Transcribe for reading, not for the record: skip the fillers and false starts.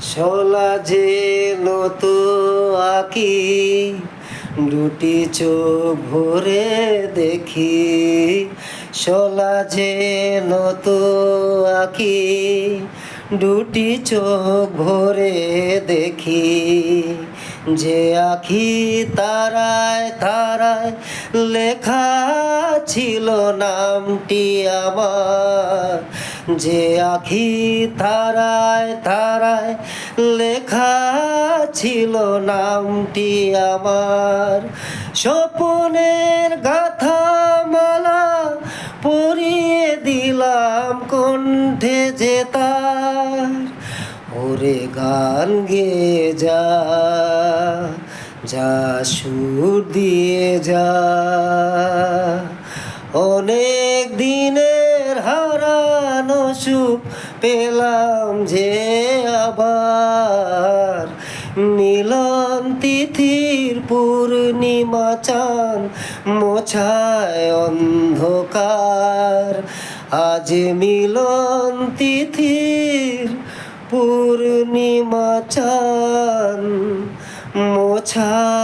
শোলা যে নতো আঁকি, দুটি চোখ ভরে দেখি। শোলা যে নতো আঁকি, দুটি চোখ ভরে দেখি। যে আঁখি তারায় তারায় লেখা ছিল নামটি আমার। যে আঁখি তারায় তারায় লেখা ছিল নামটি আমার। স্বপনের গাথা মালা পরিয়ে দিলাম কণ্ঠে যে তার। ওরে গান গেয়ে যা, যা সুর দিয়ে যা। অনেক দিনের হারানো সুখ পেলাম যে আবার। মিলন তিথির পূর্ণিমা চাঁদ মোছায় অন্ধকার। আজ মিলন তিথির পূর্ণিমা চাঁদ মোছায়